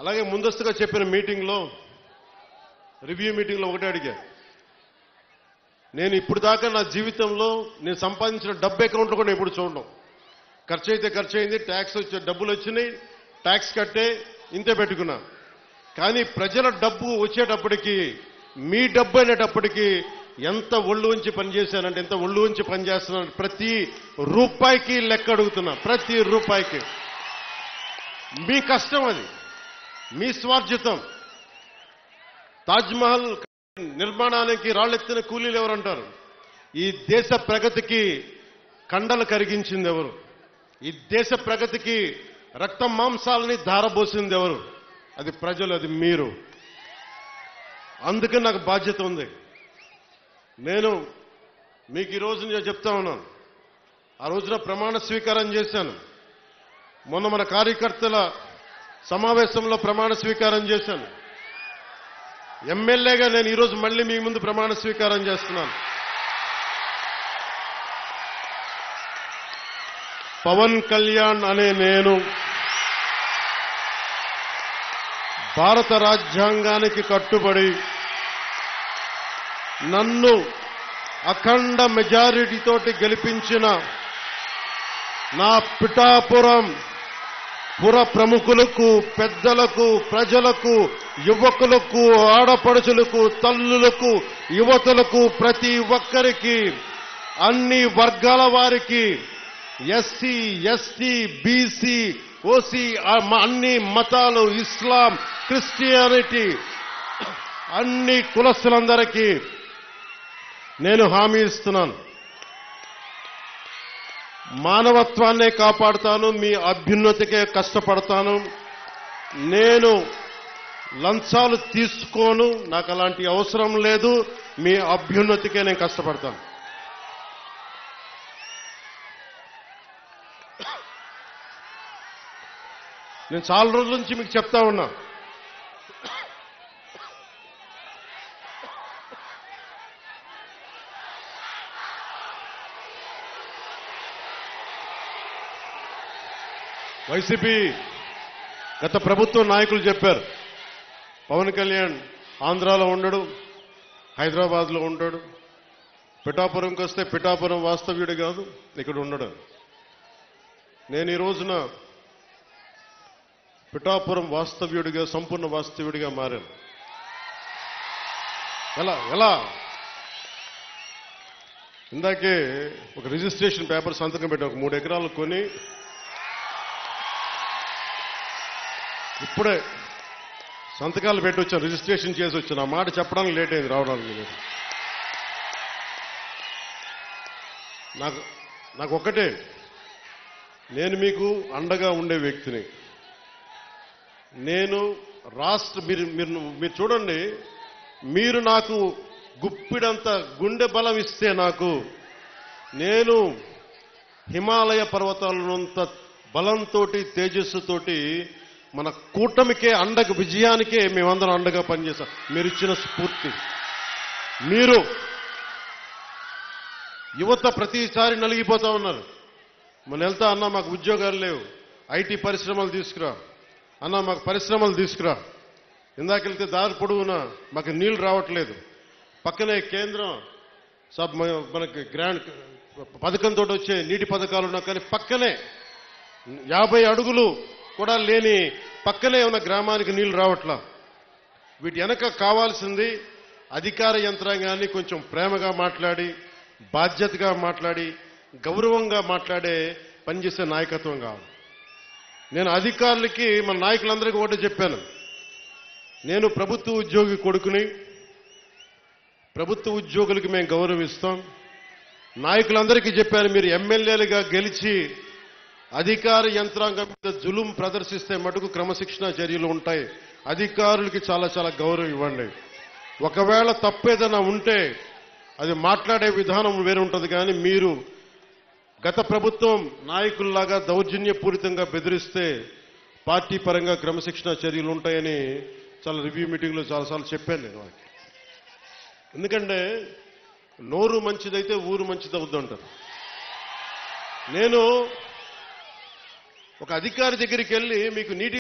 అలాగే ముందస్తుగా చెప్పిన మీటింగ్లో రివ్యూ మీటింగ్లో ఒకటే అడిగా, నేను ఇప్పుడు దాకా నా జీవితంలో నేను సంపాదించిన డబ్బు అకౌంట్లో కూడా ఎప్పుడు చూడడం. ఖర్చు అయితే ఖర్చు అయింది, ట్యాక్స్ వచ్చే డబ్బులు వచ్చినాయి, ట్యాక్స్ కట్టే ఇంతే పెట్టుకున్నా. కానీ ప్రజల డబ్బు వచ్చేటప్పటికి, మీ డబ్బు అనేటప్పటికి ఎంత ఒళ్ళు ఉంచి పనిచేశానంటే, ఎంత ఒళ్ళు ఉంచి పనిచేస్తున్నాను, ప్రతి రూపాయికి లెక్క అడుగుతున్నా. ప్రతి రూపాయికి మీ కష్టం, అది మీ స్వార్జితం. తాజ్మహల్ నిర్మాణానికి రాళ్లెత్తిన కూలీలు ఎవరంటారు? ఈ దేశ ప్రగతికి కండలు కరిగించింది ఎవరు? ఈ దేశ ప్రగతికి రక్త మాంసాలని ధారబోసింది ఎవరు? అది ప్రజలు, అది మీరు. అందుకే నాకు బాధ్యత ఉంది. నేను మీకు ఈరోజు నేను చెప్తా ఉన్నాను, ఆ రోజున ప్రమాణ స్వీకారం చేశాను. మొన్న మన కార్యకర్తల సమావేశంలో ప్రమాణ స్వీకారం చేశాను. ఎమ్మెల్యేగా నేను ఈరోజు మళ్ళీ మీ ముందు ప్రమాణ స్వీకారం చేస్తున్నాను. పవన్ కళ్యాణ్ అనే నేను భారత రాజ్యాంగానికి కట్టుబడి నన్ను అఖండ మెజారిటీతోటి గెలిపించిన నా పిఠాపురం పుర ప్రముఖులకు, పెద్దలకు, ప్రజలకు, యువకులకు, ఆడపడుచులకు, తల్లులకు, యువతులకు, ప్రతి ఒక్కరికి, అన్ని వర్గాల వారికి, ఎస్సీ, ఎస్టీ, బీసీ, ఓసీ, అన్ని మతాలు, ఇస్లాం, క్రిస్టియానిటీ, అన్ని కులస్తులందరికీ నేను హామీ ఇస్తున్నాను. మానవత్వాన్నే కాపాడుతాను, మీ అభ్యున్నతికే కష్టపడతాను. నేను లంచాలు తీసుకోను, నాకు అలాంటి అవసరం లేదు. మీ అభ్యున్నతికే నేను కష్టపడతాను. నేను చాలా రోజుల నుంచి మీకు చెప్తా ఉన్నా, వైసీపీ గత ప్రభుత్వ నాయకులు చెప్పారు, పవన్ కళ్యాణ్ ఆంధ్రాలో ఉండడు, హైదరాబాద్లో ఉంటాడు, పిఠాపురంకి వస్తే పిఠాపురం వాస్తవ్యుడు కాదు, ఇక్కడ ఉండడు. నేను ఈ రోజున పిఠాపురం వాస్తవ్యుడిగా, సంపూర్ణ వాస్తవ్యుడిగా మారాను. ఎలా ఇందాకే ఒక రిజిస్ట్రేషన్ పేపర్ సంతకం పెట్టి ఒక 3 ఎకరాలు కొని ఇప్పుడే సంతకాలు పెట్టి వచ్చాను, రిజిస్ట్రేషన్ చేసి వచ్చాను. ఆ మాట చెప్పడానికి లేట్ అయింది రావడానికి. నాకు ఒక్కటే, నేను మీకు అండగా ఉండే వ్యక్తిని. నేను మీరు చూడండి, మీరు నాకు గుప్పిడంత గుండె బలం ఇస్తే నాకు, నేను హిమాలయ పర్వతాలనంత బలంతో, తేజస్సుతోటి మన కూటమికే అండగా, విజయానికే మేమందరం అండగా పనిచేస్తాం. మీరు ఇచ్చిన స్ఫూర్తి. మీరు యువత ప్రతిసారి నలిగిపోతా ఉన్నారు. మన వెళ్తా అన్నా మాకు ఉద్యోగాలు లేవు, ఐటీ పరిశ్రమలు తీసుకురా అన్నా, మాకు పరిశ్రమలు తీసుకురా. ఇందాకెళ్తే దారి పొడవునా మాకు నీళ్లు రావట్లేదు. పక్కనే కేంద్రం మనకి గ్రాండ్ పథకంతో వచ్చే నీటి పథకాలు ఉన్నా, కానీ పక్కనే 50 అడుగులు కూడా లేని పక్కనే ఉన్న గ్రామానికి నీళ్లు రావట్లా. వీటి వెనక కావాల్సింది అధికార యంత్రాంగాన్ని కొంచెం ప్రేమగా మాట్లాడి, బాధ్యతగా మాట్లాడి, గౌరవంగా మాట్లాడే పనిచేసే నాయకత్వం కావాలి. నేను అధికారులకి, మన నాయకులందరికీ ఒకటే చెప్పాను, నేను ప్రభుత్వ ఉద్యోగి కొడుకుని, ప్రభుత్వ ఉద్యోగులకి మేము గౌరవిస్తాం. నాయకులందరికీ చెప్పాను, మీరు ఎమ్మెల్యేలుగా గెలిచి అధికార యంత్రాంగం మీద జులుం ప్రదర్శిస్తే మటుకు క్రమశిక్షణ చర్యలు ఉంటాయి. అధికారులకి చాలా చాలా గౌరవం ఇవ్వండి. ఒకవేళ తప్పేదైనా ఉంటే అది మాట్లాడే విధానం వేరే ఉంటుంది. కానీ మీరు గత ప్రభుత్వం నాయకుల్లాగా దౌర్జన్యపూరితంగా బెదిరిస్తే పార్టీ పరంగా క్రమశిక్షణ చర్యలు ఉంటాయని చాలా రివ్యూ మీటింగ్లో చాలాసార్లు చెప్పాను నేను వాళ్ళకి. ఎందుకంటే నోరు మంచిదైతే ఊరు మంచిదవుద్దు అంటారు. నేను ఒక అధికారి దగ్గరికి వెళ్ళి మీకు నీటి